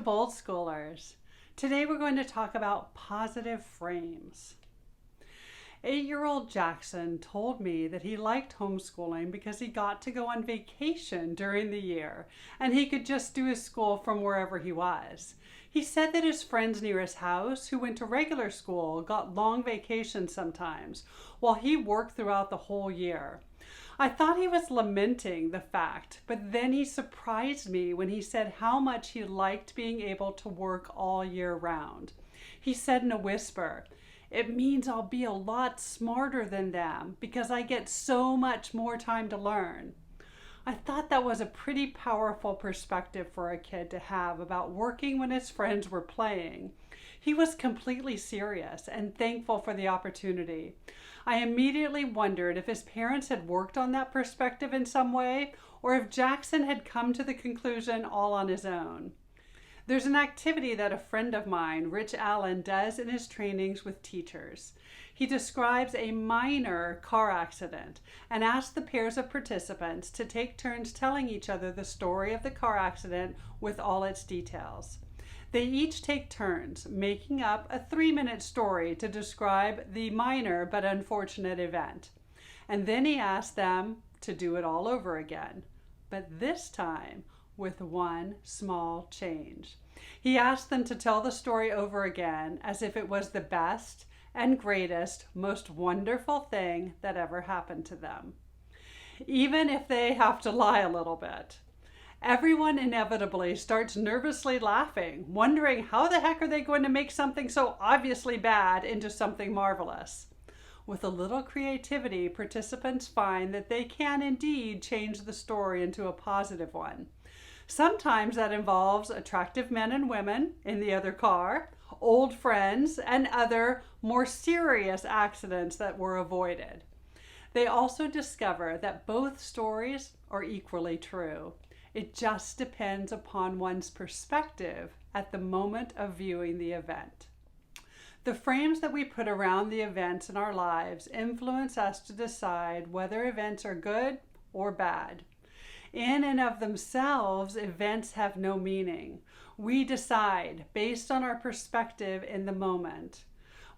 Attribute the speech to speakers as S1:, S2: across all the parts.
S1: Bold Schoolers. Today we're going to talk about positive frames. 8-year-old Jackson told me that he liked homeschooling because he got to go on vacation during the year and he could just do his school from wherever he was. He said that his friends near his house who went to regular school got long vacations sometimes while he worked throughout the whole year. I thought he was lamenting the fact, but then he surprised me when he said how much he liked being able to work all year round. He said in a whisper, "It means I'll be a lot smarter than them because I get so much more time to learn." I thought that was a pretty powerful perspective for a kid to have about working when his friends were playing. He was completely serious and thankful for the opportunity. I immediately wondered if his parents had worked on that perspective in some way, or if Jackson had come to the conclusion all on his own. There's an activity that a friend of mine, Rich Allen, does in his trainings with teachers. He describes a minor car accident and asks the pairs of participants to take turns telling each other the story of the car accident with all its details. They each take turns making up a 3-minute story to describe the minor but unfortunate event. And then he asks them to do it all over again, but this time with one small change. He asked them to tell the story over again as if it was the best and greatest, most wonderful thing that ever happened to them, even if they have to lie a little bit. Everyone inevitably starts nervously laughing, wondering how the heck are they going to make something so obviously bad into something marvelous. With a little creativity, participants find that they can indeed change the story into a positive one. Sometimes that involves attractive men and women in the other car, old friends, and other more serious accidents that were avoided. They also discover that both stories are equally true. It just depends upon one's perspective at the moment of viewing the event. The frames that we put around the events in our lives influence us to decide whether events are good or bad. In and of themselves, events have no meaning. We decide based on our perspective in the moment.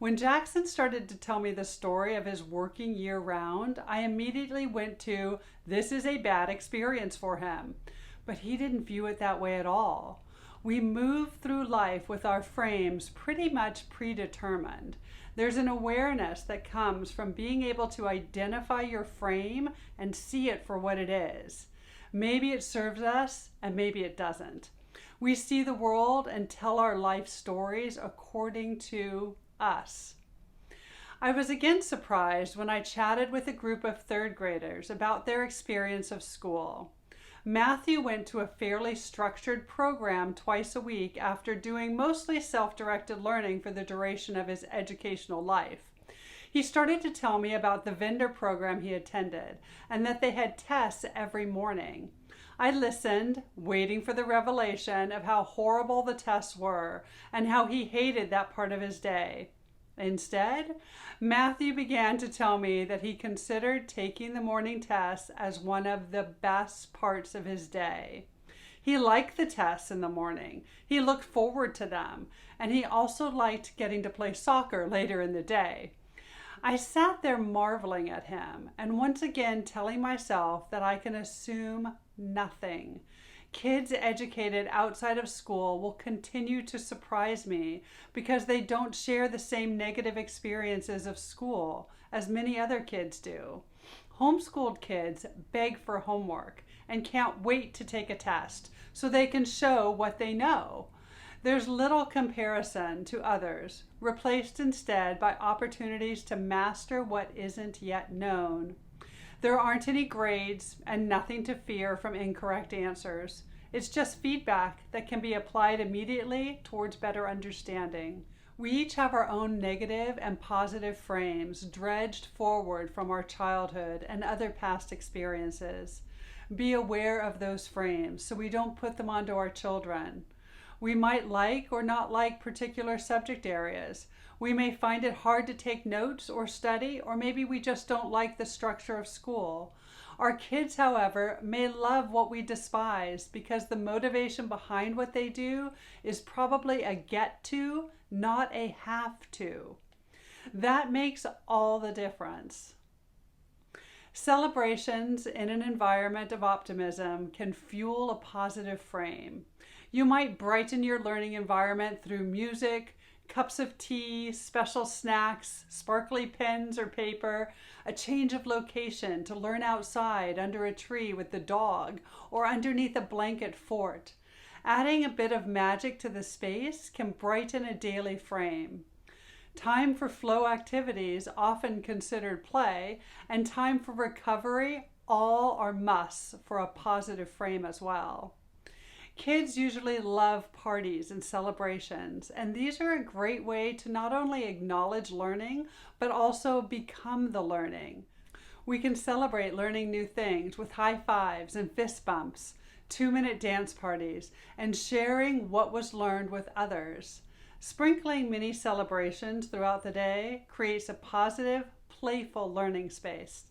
S1: When Jackson started to tell me the story of his working year-round, I immediately went to, this is a bad experience for him. But he didn't view it that way at all. We move through life with our frames pretty much predetermined. There's an awareness that comes from being able to identify your frame and see it for what it is. Maybe it serves us and maybe it doesn't. We see the world and tell our life stories according to us. I was again surprised when I chatted with a group of third graders about their experience of school. Matthew went to a fairly structured program twice a week after doing mostly self-directed learning for the duration of his educational life. He started to tell me about the vendor program he attended and that they had tests every morning. I listened, waiting for the revelation of how horrible the tests were and how he hated that part of his day. Instead, Matthew began to tell me that he considered taking the morning tests as one of the best parts of his day. He liked the tests in the morning. He looked forward to them, and he also liked getting to play soccer later in the day. I sat there marveling at him and once again telling myself that I can assume nothing. Kids educated outside of school will continue to surprise me because they don't share the same negative experiences of school as many other kids do. Homeschooled kids beg for homework and can't wait to take a test so they can show what they know. There's little comparison to others, replaced instead by opportunities to master what isn't yet known. There aren't any grades and nothing to fear from incorrect answers. It's just feedback that can be applied immediately towards better understanding. We each have our own negative and positive frames dredged forward from our childhood and other past experiences. Be aware of those frames so we don't put them onto our children. We might like or not like particular subject areas. We may find it hard to take notes or study, or maybe we just don't like the structure of school. Our kids, however, may love what we despise because the motivation behind what they do is probably a get to, not a have to. That makes all the difference. Celebrations in an environment of optimism can fuel a positive frame. You might brighten your learning environment through music, cups of tea, special snacks, sparkly pens or paper, a change of location to learn outside under a tree with the dog or underneath a blanket fort. Adding a bit of magic to the space can brighten a daily frame. Time for flow activities, often considered play, and time for recovery, all are musts for a positive frame as well. Kids usually love parties and celebrations, and these are a great way to not only acknowledge learning, but also become the learning. We can celebrate learning new things with high fives and fist bumps, 2-minute dance parties, and sharing what was learned with others. Sprinkling mini celebrations throughout the day creates a positive, playful learning space.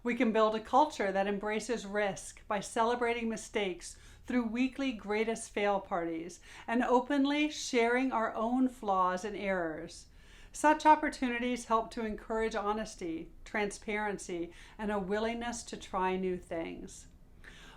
S1: We can build a culture that embraces risk by celebrating mistakes through weekly greatest fail parties and openly sharing our own flaws and errors. Such opportunities help to encourage honesty, transparency, and a willingness to try new things.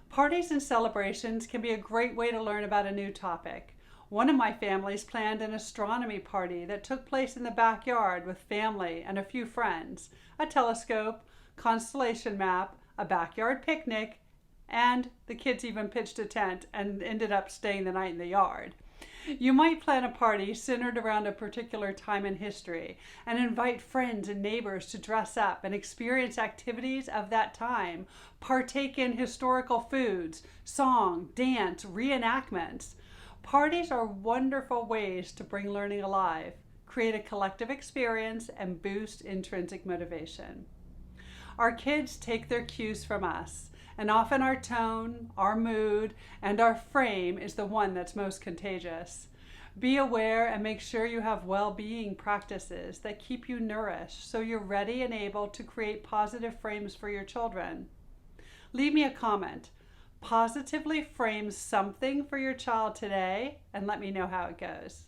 S1: Parties and celebrations can be a great way to learn about a new topic. One of my families planned an astronomy party that took place in the backyard with family and a few friends, a telescope, constellation map, a backyard picnic, and the kids even pitched a tent and ended up staying the night in the yard. You might plan a party centered around a particular time in history and invite friends and neighbors to dress up and experience activities of that time, partake in historical foods, song, dance, reenactments. Parties are wonderful ways to bring learning alive, create a collective experience, and boost intrinsic motivation. Our kids take their cues from us, and often our tone, our mood, and our frame is the one that's most contagious. Be aware and make sure you have well-being practices that keep you nourished so you're ready and able to create positive frames for your children. Leave me a comment. Positively frame something for your child today and let me know how it goes.